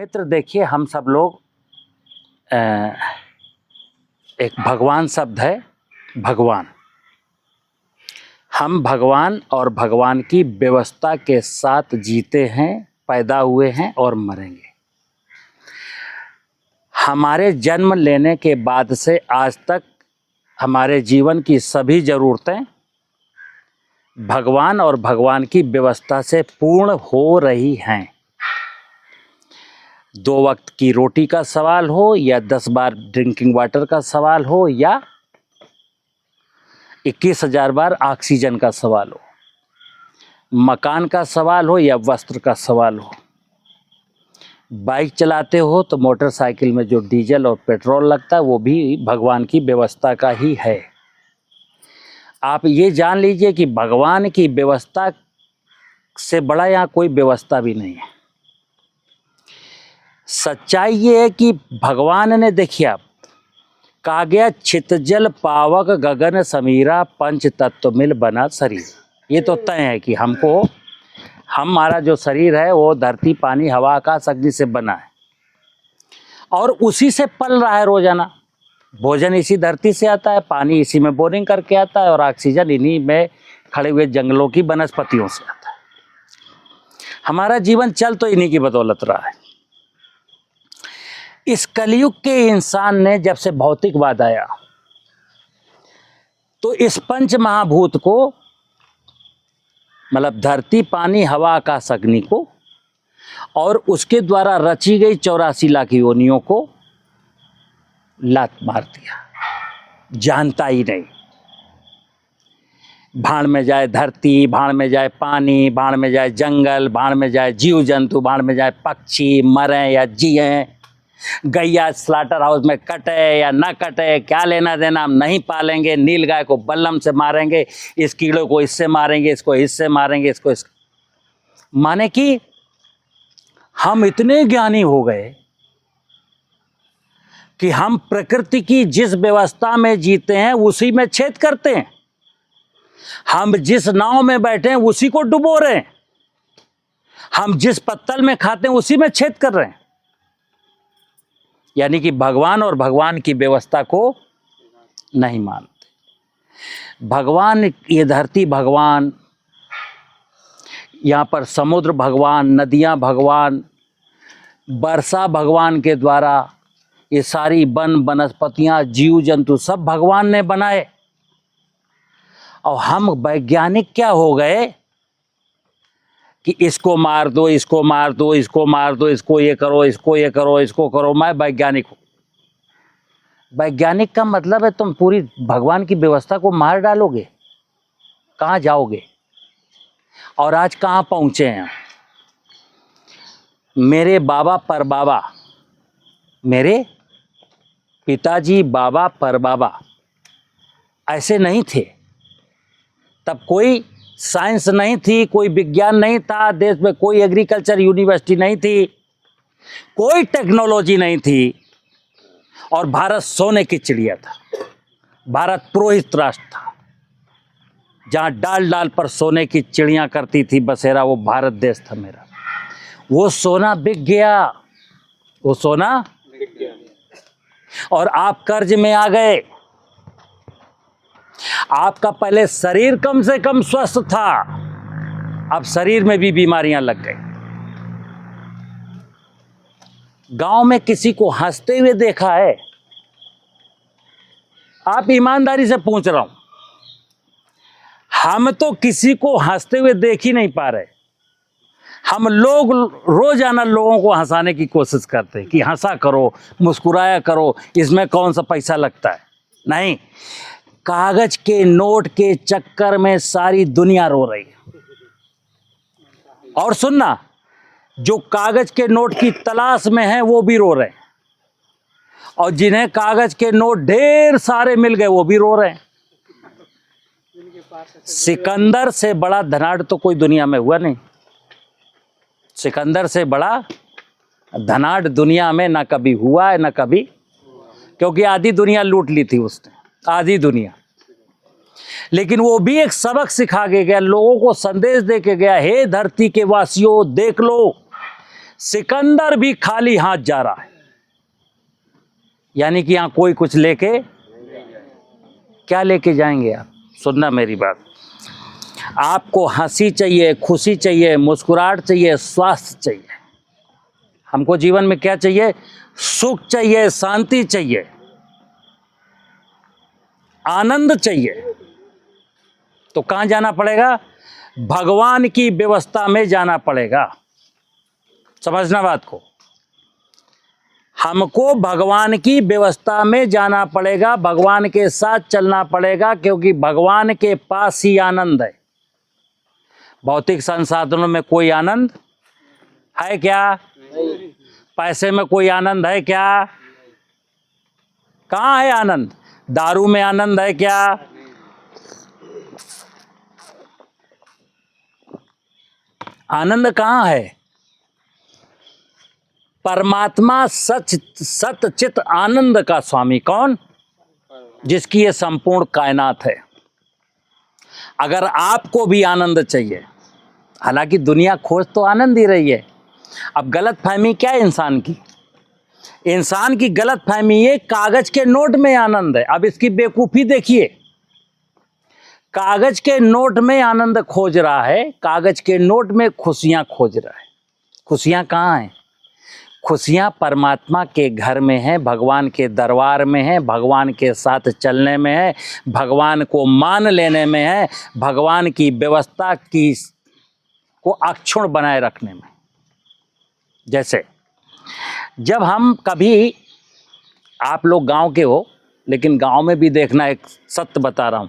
मित्र देखिए, हम सब लोग एक भगवान शब्द है, भगवान। हम भगवान और भगवान की व्यवस्था के साथ जीते हैं, पैदा हुए हैं और मरेंगे। हमारे जन्म लेने के बाद से आज तक हमारे जीवन की सभी ज़रूरतें भगवान और भगवान की व्यवस्था से पूर्ण हो रही हैं। 2 वक्त की रोटी का सवाल हो या 10 बार ड्रिंकिंग वाटर का सवाल हो या 21,000 बार ऑक्सीजन का सवाल हो, मकान का सवाल हो या वस्त्र का सवाल हो, बाइक चलाते हो तो मोटरसाइकिल में जो डीजल और पेट्रोल लगता है वो भी भगवान की व्यवस्था का ही है। आप ये जान लीजिए कि भगवान की व्यवस्था से बड़ा यहाँ कोई व्यवस्था भी नहीं है। सच्चाई ये है कि भगवान ने, देखिए आप, कहा गया छित जल पावक गगन समीरा पंच तत्व मिल बना शरीर। ये तो तय है कि हमारा जो शरीर है वो धरती, पानी, हवा, आकाश, अग्नि से बना है और उसी से पल रहा है रोजाना। भोजन इसी धरती से आता है, पानी इसी में बोरिंग करके आता है और ऑक्सीजन इन्हीं में खड़े हुए जंगलों की वनस्पतियों से आता है। हमारा जीवन चल तो इन्हीं की बदौलत रहा है। इस कलयुग के इंसान ने जब से भौतिकवाद आया तो इस पंच महाभूत को, मतलब धरती, पानी, हवा, आकाश, अग्नि को और उसके द्वारा रची गई 84 लाख योनियों को लात मार दिया। जानता ही नहीं। भाड़ में जाए धरती, भाड़ में जाए पानी, भाड़ में जाए जंगल, भाड़ में जाए जीव जंतु, भाड़ में जाए पक्षी, मरें या जिएं, गैया स्लाटर हाउस में कटे या ना कटे, क्या लेना देना, हम नहीं पालेंगे। नील गाय को बल्लम से मारेंगे, इस कीड़े को इससे मारेंगे, इसको इससे मारेंगे, इसको इस, माने कि हम इतने ज्ञानी हो गए कि हम प्रकृति की जिस व्यवस्था में जीते हैं उसी में छेद करते हैं। हम जिस नाव में बैठे हैं उसी को डुबो रहे हैं। हम जिस पत्तल में खाते हैं उसी में छेद कर रहे हैं। यानी कि भगवान और भगवान की व्यवस्था को नहीं मानते। भगवान, ये धरती भगवान, यहाँ पर समुद्र भगवान, नदियाँ भगवान, वर्षा भगवान के द्वारा, ये सारी वन वनस्पतियाँ, जीव जंतु सब भगवान ने बनाए। और हम वैज्ञानिक क्या हो गए कि इसको मार दो, इसको मार दो, इसको मार दो, इसको ये करो, इसको ये करो, इसको करो। मैं वैज्ञानिक हूँ। वैज्ञानिक का मतलब है तुम पूरी भगवान की व्यवस्था को मार डालोगे, कहाँ जाओगे? और आज कहाँ पहुँचे हैं? मेरे बाबा परबाबा, मेरे पिताजी बाबा परबाबा ऐसे नहीं थे। तब कोई साइंस नहीं थी, कोई विज्ञान नहीं था, देश में कोई एग्रीकल्चर यूनिवर्सिटी नहीं थी, कोई टेक्नोलॉजी नहीं थी और भारत सोने की चिड़िया था। भारत पुरोहित राष्ट्र था, जहाँ डाल डाल पर सोने की चिड़िया करती थी बसेरा, वो भारत देश था मेरा। वो सोना बिक गया, वो सोना बिक गया और आप कर्ज में आ गए। आपका पहले शरीर कम से कम स्वस्थ था, अब शरीर में भी बीमारियां लग गई। गांव में किसी को हंसते हुए देखा है? आप ईमानदारी से पूछ रहा हूं, हम तो किसी को हंसते हुए देख ही नहीं पा रहे। हम लोग रोजाना लोगों को हंसाने की कोशिश करते हैं कि हंसा करो, मुस्कुराया करो, इसमें कौन सा पैसा लगता है। नहीं, कागज के नोट के चक्कर में सारी दुनिया रो रही है। और सुनना, जो कागज के नोट की तलाश में है वो भी रो रहे हैं और जिन्हें कागज के नोट ढेर सारे मिल गए वो भी रो रहे हैं। सिकंदर से बड़ा धनाढ़ तो कोई दुनिया में हुआ नहीं। सिकंदर से बड़ा धनाढ़ दुनिया में ना कभी हुआ है ना कभी, क्योंकि आधी दुनिया लूट ली थी उसने, आधी दुनिया। लेकिन वो भी एक सबक सिखा के गया, लोगों को संदेश दे के गया, हे धरती के वासियों देख लो, सिकंदर भी खाली हाथ जा रहा है। यानी कि यहां कोई कुछ लेके, क्या लेके जाएंगे आप? सुनना मेरी बात, आपको हंसी चाहिए, खुशी चाहिए, मुस्कुराहट चाहिए, स्वास्थ्य चाहिए। हमको जीवन में क्या चाहिए? सुख चाहिए, शांति चाहिए, आनंद चाहिए। तो कहां जाना पड़ेगा? भगवान की व्यवस्था में जाना पड़ेगा। समझना बात को, हमको भगवान की व्यवस्था में जाना पड़ेगा, भगवान के साथ चलना पड़ेगा, क्योंकि भगवान के पास ही आनंद है। भौतिक संसाधनों में कोई आनंद है क्या? पैसे में कोई आनंद है क्या? कहाँ है आनंद? दारू में आनंद है क्या? आनंद कहाँ है? परमात्मा सत चित आनंद का स्वामी कौन? जिसकी ये संपूर्ण कायनात है। अगर आपको भी आनंद चाहिए, हालांकि दुनिया खोज तो आनंद ही रही है। अब गलत फहमी क्या है इंसान की? इंसान की गलत फहमी ये कागज के नोट में आनंद है। अब इसकी बेवकूफी देखिए, कागज के नोट में आनंद खोज रहा है, कागज के नोट में खुशियां खोज रहा है। खुशियां कहाँ हैं? खुशियां परमात्मा के घर में हैं, भगवान के दरबार में हैं, भगवान के साथ चलने में है, भगवान को मान लेने में है, भगवान की व्यवस्था की को अक्षुण्ण बनाए रखने में। जैसे जब हम कभी, आप लोग गांव के हो, लेकिन गांव में भी देखना, एक सत्य बता रहा हूं,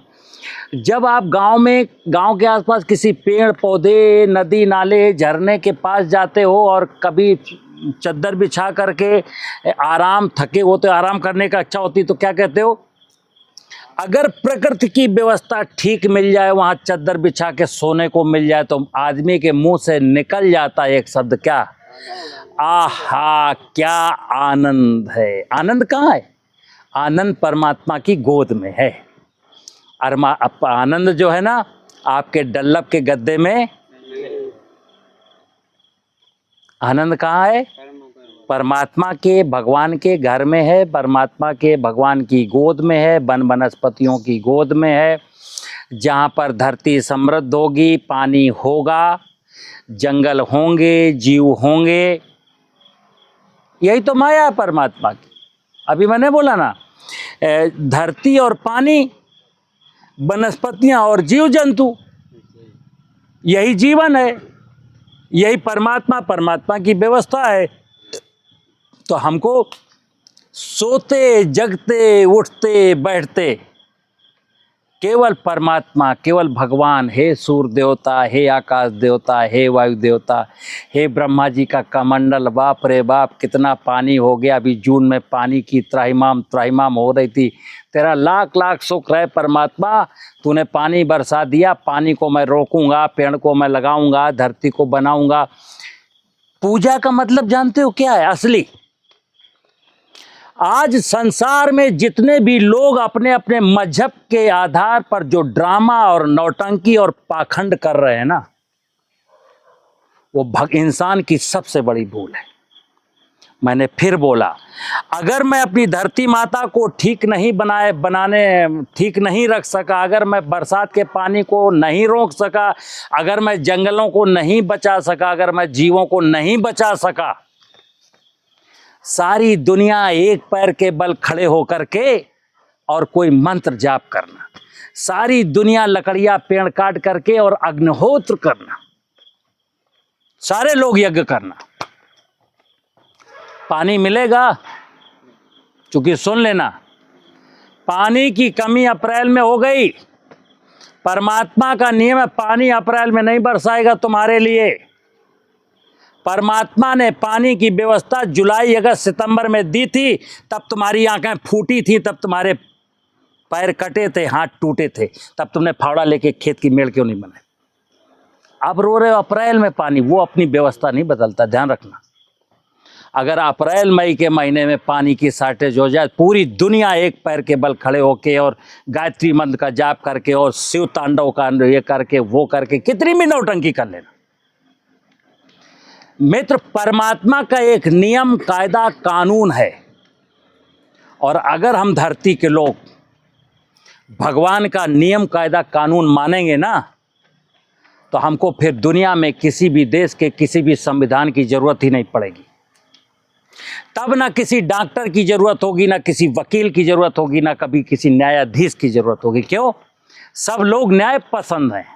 जब आप गांव में, गांव के आसपास किसी पेड़ पौधे, नदी नाले, झरने के पास जाते हो और कभी चद्दर बिछा करके आराम, थके होते आराम करने का इच्छा होती, तो क्या कहते हो? अगर प्रकृति की व्यवस्था ठीक मिल जाए, वहां चद्दर बिछा के सोने को मिल जाए, तो आदमी के मुंह से निकल जाता है एक शब्द, क्या? आहा, क्या आनंद है। आनंद कहाँ है? आनंद परमात्मा की गोद में है। आनंद जो है ना, आपके डल्लब के गद्दे में आनंद कहाँ है? परमात्मा के, भगवान के घर में है, परमात्मा के, भगवान की गोद में है, वन वनस्पतियों की गोद में है, जहाँ पर धरती समृद्ध होगी, पानी होगा, जंगल होंगे, जीव होंगे। यही तो माया है परमात्मा की। अभी मैंने बोला ना, धरती और पानी, वनस्पतियाँ और जीव जंतु, यही जीवन है, यही परमात्मा, परमात्मा की व्यवस्था है। तो हमको सोते जगते उठते बैठते केवल परमात्मा, केवल भगवान, हे सूर्य देवता, हे आकाश देवता, हे वायु देवता, हे ब्रह्मा जी का कमंडल, बाप रे बाप कितना पानी हो गया। अभी जून में पानी की त्राहिमाम हो रही थी। तेरा लाख लाख शुक्र है परमात्मा, तूने पानी बरसा दिया। पानी को मैं रोकूंगा, पेड़ को मैं लगाऊंगा, धरती को बनाऊंगा। पूजा का मतलब जानते हो क्या है असली? आज संसार में जितने भी लोग अपने अपने मजहब के आधार पर जो ड्रामा और नौटंकी और पाखंड कर रहे हैं ना, वो इंसान की सबसे बड़ी भूल है। मैंने फिर बोला, अगर मैं अपनी धरती माता को ठीक नहीं रख सका, अगर मैं बरसात के पानी को नहीं रोक सका, अगर मैं जंगलों को नहीं बचा सका, अगर मैं जीवों को नहीं बचा सका, सारी दुनिया एक पैर के बल खड़े होकर के और कोई मंत्र जाप करना, सारी दुनिया लकड़ियां पेड़ काट करके और अग्निहोत्र करना, सारे लोग यज्ञ करना, पानी मिलेगा? चूंकि सुन लेना, पानी की कमी अप्रैल में हो गई। परमात्मा का नियम है, पानी अप्रैल में नहीं बरसाएगा तुम्हारे लिए। परमात्मा ने पानी की व्यवस्था जुलाई, अगस्त, सितंबर में दी थी, तब तुम्हारी आंखें फूटी थी, तब तुम्हारे पैर कटे थे, हाथ टूटे थे, तब तुमने फावड़ा लेके खेत की मेड़ क्यों नहीं बनाई? अब रो रहे हो अप्रैल में पानी, वो अपनी व्यवस्था नहीं बदलता, ध्यान रखना। अगर अप्रैल मई के महीने में पानी की शॉर्टेज हो जाए, पूरी दुनिया एक पैर के बल खड़े होके और गायत्री मंत्र का जाप करके और शिव तांडव का ये करके वो करके कितनी भी नौटंकी कर लेना, मित्र, परमात्मा का एक नियम कायदा कानून है, और अगर हम धरती के लोग भगवान का नियम कायदा कानून मानेंगे ना, तो हमको फिर दुनिया में किसी भी देश के किसी भी संविधान की जरूरत ही नहीं पड़ेगी। तब ना किसी डॉक्टर की जरूरत होगी, ना किसी वकील की जरूरत होगी, ना कभी किसी न्यायाधीश की जरूरत होगी। क्यों? सब लोग न्याय पसंद हैं,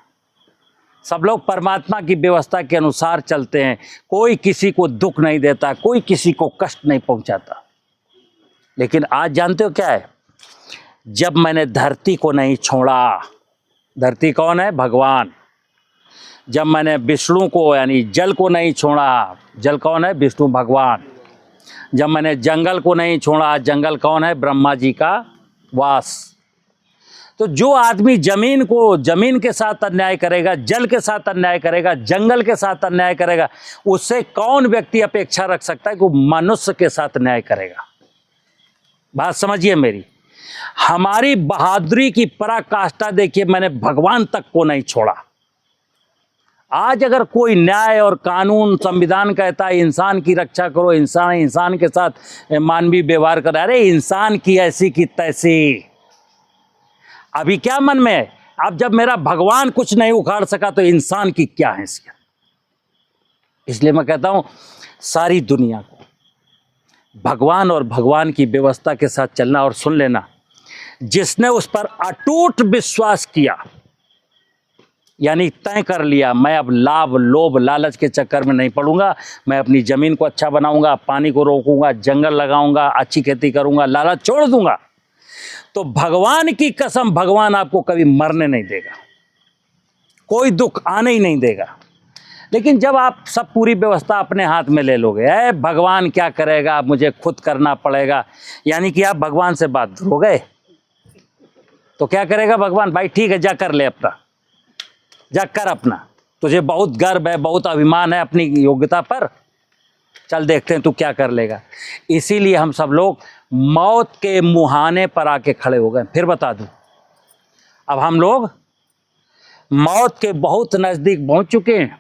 सब लोग परमात्मा की व्यवस्था के अनुसार चलते हैं। कोई किसी को दुख नहीं देता, कोई किसी को कष्ट नहीं पहुंचाता। लेकिन आज जानते हो क्या है? जब मैंने धरती को नहीं छोड़ा, धरती कौन है? भगवान। जब मैंने विष्णु को यानी जल को नहीं छोड़ा, जल कौन है? विष्णु भगवान। जब मैंने जंगल को नहीं छोड़ा, जंगल कौन है? ब्रह्मा जी का वास। तो जो आदमी जमीन को जमीन के साथ अन्याय करेगा, जल के साथ अन्याय करेगा, जंगल के साथ अन्याय करेगा, उससे कौन व्यक्ति अपेक्षा रख सकता है कि वो मनुष्य के साथ अन्याय करेगा? बात समझिए मेरी। हमारी बहादुरी की पराकाष्ठा देखिए, मैंने भगवान तक को नहीं छोड़ा। आज अगर कोई न्याय और कानून संविधान कहता है इंसान की रक्षा करो, इंसान के साथ मानवीय व्यवहार करो, अरे इंसान की ऐसी की तैसी। अभी क्या मन में है? अब जब मेरा भगवान कुछ नहीं उखाड़ सका तो इंसान की क्या हैसियत? इसलिए मैं कहता हूं सारी दुनिया को भगवान और भगवान की व्यवस्था के साथ चलना। और सुन लेना, जिसने उस पर अटूट विश्वास किया, यानी तय कर लिया, मैं अब लाभ लोभ लालच के चक्कर में नहीं पड़ूंगा, मैं अपनी जमीन को अच्छा बनाऊंगा, पानी को रोकूंगा, जंगल लगाऊंगा, अच्छी खेती करूंगा, लालच छोड़ दूंगा, तो भगवान की कसम भगवान आपको कभी मरने नहीं देगा, कोई दुख आने ही नहीं देगा। लेकिन जब आप सब पूरी व्यवस्था अपने हाथ में ले लोगे, भगवान क्या करेगा, मुझे खुद करना पड़ेगा, यानी कि आप भगवान से बात दूर हो गए। तो क्या करेगा भगवान? भाई ठीक है, जा कर ले अपना, जा कर अपना, तुझे बहुत गर्व है, बहुत अभिमान है अपनी योग्यता पर, चल देखते हैं तू क्या कर लेगा। इसीलिए हम सब लोग मौत के मुहाने पर आके खड़े हो गए। फिर बता दूं, अब हम लोग मौत के बहुत नजदीक पहुंच चुके हैं।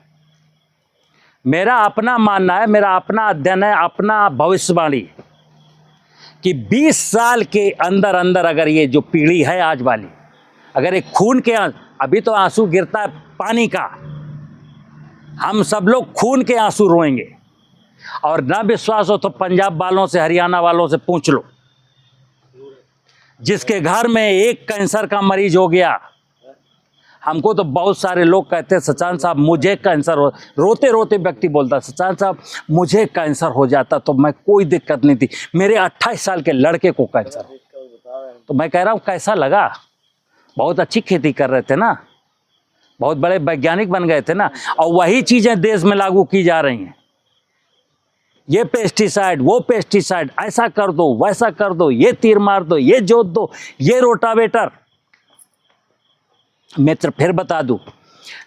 मेरा अपना मानना है, मेरा अपना अध्ययन है, अपना भविष्यवाणी कि 20 साल के अंदर अंदर अगर ये जो पीढ़ी है आज वाली, अगर एक खून के, अभी तो आंसू गिरता है पानी का, हम सब लोग खून के आंसू रोएंगे। और ना विश्वास हो तो पंजाब वालों से, हरियाणा वालों से पूछ लो, जिसके घर में एक कैंसर का मरीज हो गया। हमको तो बहुत सारे लोग कहते हैं सचान साहब मुझे कैंसर हो, रोते रोते व्यक्ति बोलता सचान साहब मुझे कैंसर हो जाता तो मैं कोई दिक्कत नहीं थी, मेरे 28 साल के लड़के को कैंसर हो। तो मैं कह रहा हूँ कैसा लगा? बहुत अच्छी खेती कर रहे थे ना, बहुत बड़े वैज्ञानिक बन गए थे ना, और वही चीजें देश में लागू की जा रही हैं। ये पेस्टिसाइड, वो पेस्टिसाइड, ऐसा कर दो, वैसा कर दो, ये तीर मार दो, ये जोत दो, ये रोटावेटर। मित्र फिर बता दूं,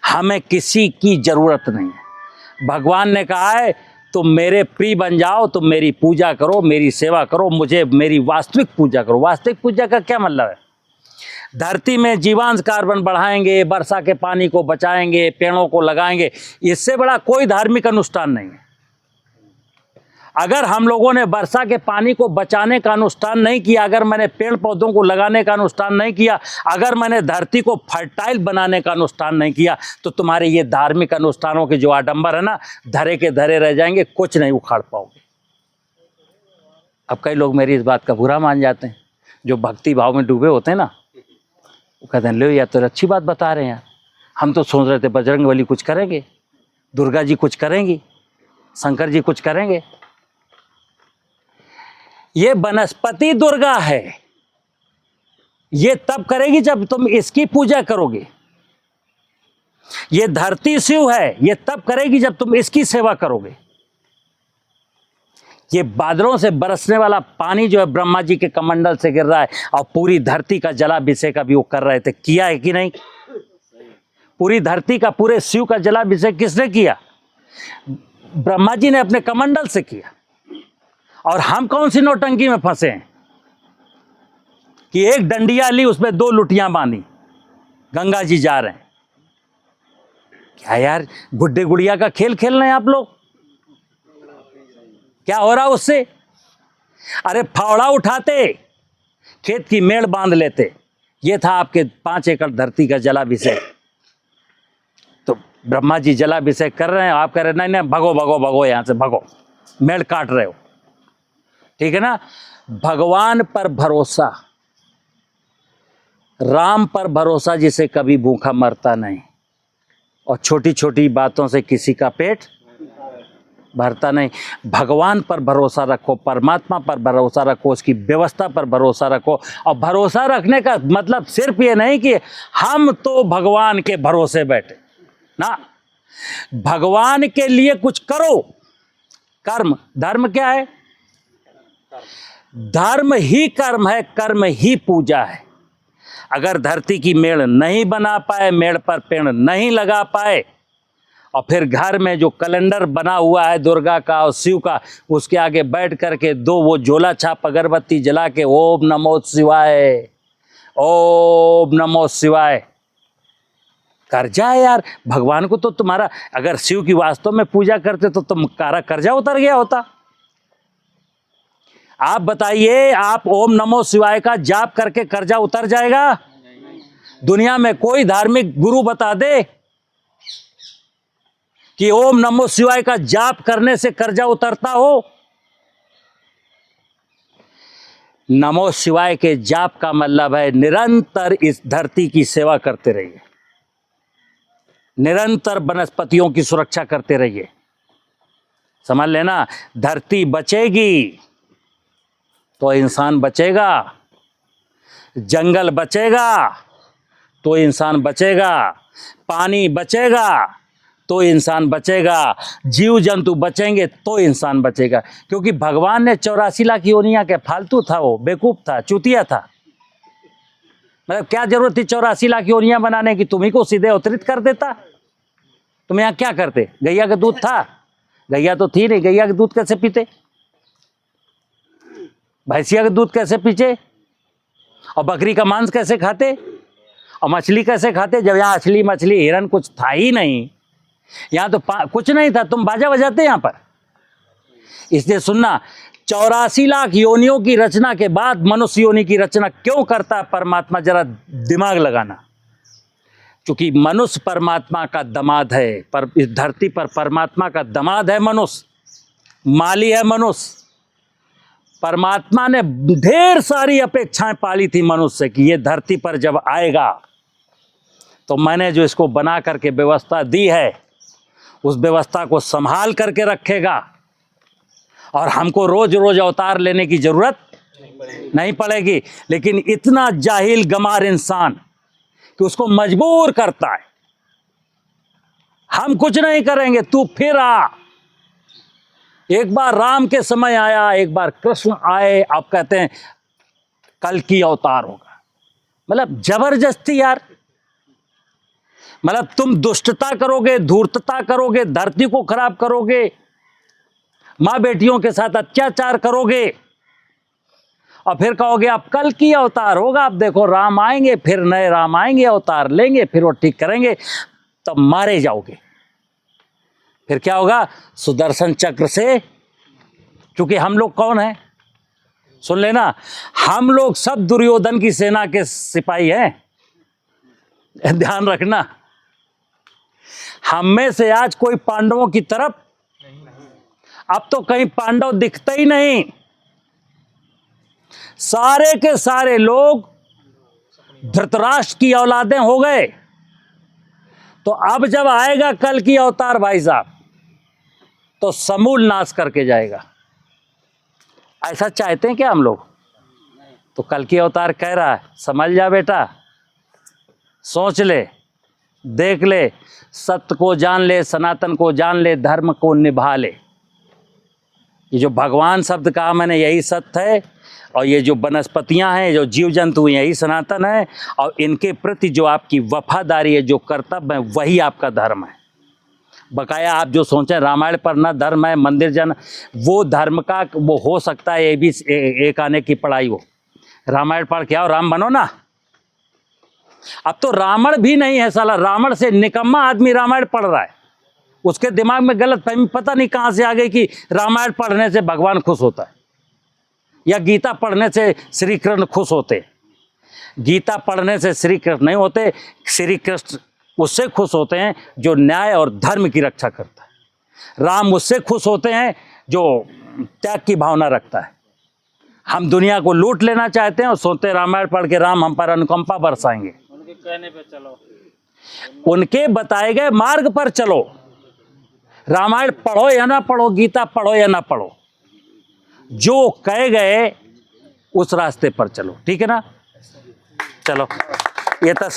हमें किसी की जरूरत नहीं है। भगवान ने कहा है तुम मेरे प्रिय बन जाओ, तुम मेरी पूजा करो, मेरी सेवा करो, मुझे मेरी वास्तविक पूजा करो। वास्तविक पूजा का क्या मतलब है? धरती में जीवांश कार्बन बढ़ाएंगे, वर्षा के पानी को बचाएंगे, पेड़ों को लगाएंगे, इससे बड़ा कोई धार्मिक अनुष्ठान नहीं है। अगर हम लोगों ने वर्षा के पानी को बचाने का अनुष्ठान नहीं किया, अगर मैंने पेड़ पौधों को लगाने का अनुष्ठान नहीं किया, अगर मैंने धरती को फर्टाइल बनाने का अनुष्ठान नहीं किया, तो तुम्हारे ये धार्मिक अनुष्ठानों के जो आडंबर है ना, धरे के धरे रह जाएंगे, कुछ नहीं उखाड़ पाओगे। अब कई लोग मेरी इस बात का बुरा मान जाते हैं, जो भक्ति भाव में डूबे होते हैं ना, वो कहते हैं लो या तो अच्छी बात बता रहे हैं, हम तो सोच रहे थे बजरंगबली कुछ करेंगे, दुर्गा जी कुछ करेंगी, शंकर जी कुछ करेंगे। ये वनस्पति दुर्गा है, ये तब करेगी जब तुम इसकी पूजा करोगे। ये धरती शिव है, ये तब करेगी जब तुम इसकी सेवा करोगे। ये बादलों से बरसने वाला पानी जो है ब्रह्मा जी के कमंडल से गिर रहा है, और पूरी धरती का जलाभिषेक अभी वो कर रहे थे, किया है कि नहीं? पूरी धरती का, पूरे शिव का जलाभिषेक किसने किया? ब्रह्मा जी ने अपने कमंडल से किया। और हम कौन सी नौटंकी में फंसे हैं कि एक डंडिया ली, उसमें 2 लुटियां बांधी, गंगा जी जा रहे हैं। क्या यार गुड्डे गुड़िया का खेल खेल रहे हैं आप लोग? क्या हो रहा उससे? अरे फावड़ा उठाते, खेत की मेड़ बांध लेते। ये था आपके 5 एकड़ धरती का जलाभिषेक। तो ब्रह्मा जी जलाभिषेक कर रहे हैं, आप कह रहे नहीं नहीं भगो भगो भगो, यहां से भगो, मेड़ काट रहे हो। ठीक है ना? भगवान पर भरोसा, राम पर भरोसा जिसे कभी भूखा मरता नहीं, और छोटी छोटी बातों से किसी का पेट भरता नहीं। भगवान पर भरोसा रखो, परमात्मा पर भरोसा रखो, उसकी व्यवस्था पर भरोसा रखो। और भरोसा रखने का मतलब सिर्फ ये नहीं कि हम तो भगवान के भरोसे बैठे ना, भगवान के लिए कुछ करो। कर्म, धर्म क्या है? धर्म ही कर्म है, कर्म ही पूजा है। अगर धरती की मेड़ नहीं बना पाए, मेड़ पर पेड़ नहीं लगा पाए, और फिर घर में जो कैलेंडर बना हुआ है दुर्गा का और शिव का, उसके आगे बैठ करके दो वो झोला छाप अगरबत्ती जला के ओम नमो शिवाय, ओम नमो शिवाय कर्जा है यार। भगवान को तो तुम्हारा, अगर शिव की वास्तव में पूजा करते तो तुम्हारा कर्जा उतर गया होता। आप बताइए, आप ओम नमो शिवाय का जाप करके कर्जा उतर जाएगा? दुनिया में कोई धार्मिक गुरु बता दे कि ओम नमो शिवाय का जाप करने से कर्जा उतरता हो? नमो शिवाय के जाप का मतलब है निरंतर इस धरती की सेवा करते रहिए, निरंतर वनस्पतियों की सुरक्षा करते रहिए। समझ लेना, धरती बचेगी तो इंसान बचेगा, जंगल बचेगा तो इंसान बचेगा, पानी बचेगा तो इंसान बचेगा, जीव जंतु बचेंगे तो इंसान बचेगा। क्योंकि भगवान ने 84 लाख योनियां के, फालतू था वो, बेवकूफ था, चूतिया था। मतलब क्या जरूरत थी 84 लाख योनियां बनाने की? तुम्ही को सीधे अवतरित कर देता। तुम यहां क्या करते? गैया का दूध था? गैया तो थी नहीं, गैया का दूध कैसे पीते? भैंसिया का दूध कैसे पीते? और बकरी का मांस कैसे खाते? और मछली कैसे खाते? जब यहाँ मछली मछली हिरन कुछ था ही नहीं, यहाँ तो कुछ नहीं था, तुम बाजा बजाते यहाँ पर। इसलिए सुनना, 84 लाख योनियों की रचना के बाद मनुष्य योनि की रचना क्यों करता है परमात्मा? जरा दिमाग लगाना। क्योंकि मनुष्य परमात्मा का दामाद है, पर इस धरती पर परमात्मा का दामाद है मनुष्य, माली है मनुष्य। परमात्मा ने ढेर सारी अपेक्षाएं पाली थी मनुष्य से कि ये धरती पर जब आएगा तो मैंने जो इसको बना करके व्यवस्था दी है, उस व्यवस्था को संभाल करके रखेगा, और हमको रोज रोज अवतार लेने की जरूरत नहीं पड़ेगी। लेकिन इतना जाहिल गमार इंसान कि उसको मजबूर करता है, हम कुछ नहीं करेंगे, तू फिर आ। एक बार राम के समय आया, एक बार कृष्ण आए, आप कहते हैं कल की अवतार होगा। मतलब जबरदस्ती यार। मतलब तुम दुष्टता करोगे, धूर्तता करोगे, धरती को खराब करोगे, मां बेटियों के साथ अत्याचार करोगे, और फिर कहोगे अब कल की अवतार होगा, अब देखो राम आएंगे, फिर नए राम आएंगे, अवतार लेंगे, फिर वो ठीक करेंगे, तब मारे जाओगे। फिर क्या होगा? सुदर्शन चक्र से, क्योंकि हम लोग कौन है? सुन लेना, हम लोग सब दुर्योधन की सेना के सिपाही हैं, ध्यान रखना। हम में से आज कोई पांडवों की तरफ, अब तो कहीं पांडव दिखते ही नहीं, सारे के सारे लोग धृतराष्ट्र की औलादें हो गए। तो अब जब आएगा कल की अवतार भाई साहब, तो समूल नाश करके जाएगा। ऐसा चाहते हैं क्या हम लोग? तो कल की अवतार कह रहा है, समझ जा बेटा, सोच ले, देख ले, सत्य को जान ले, सनातन को जान ले, धर्म को निभा ले। ये जो भगवान शब्द कहा मैंने, यही सत्य है, और ये जो वनस्पतियां हैं, जो जीव जंतु हैं, यही सनातन है, और इनके प्रति जो आपकी वफादारी है, जो कर्तव्य है, वही आपका धर्म है। बकाया आप जो सोचें रामायण पर ना धर्म है, मंदिर जाना, वो धर्म का वो हो सकता है, ये भी एक आने की पढ़ाई हो। रामायण पढ़ के आओ, राम बनो ना। अब तो रावण भी नहीं है साला, रावण से निकम्मा आदमी रामायण पढ़ रहा है। उसके दिमाग में गलत फहमी पता नहीं कहाँ से आ गई कि रामायण पढ़ने से भगवान खुश होता है या गीता पढ़ने से श्री कृष्ण खुश होते हैं। गीता पढ़ने से श्री कृष्ण नहीं होते, श्री कृष्ण उससे खुश होते हैं जो न्याय और धर्म की रक्षा करता है। राम उससे खुश होते हैं जो त्याग की भावना रखता है। हम दुनिया को लूट लेना चाहते हैं और सोचते हैं रामायण पढ़ के राम हम पर अनुकंपा बरसाएंगे। उनके कहने पे चलो, उनके बताए गए मार्ग पर चलो। रामायण पढ़ो या ना पढ़ो, गीता पढ़ो या ना पढ़ो, जो कहे गए उस रास्ते पर चलो। ठीक है ना? चलो ये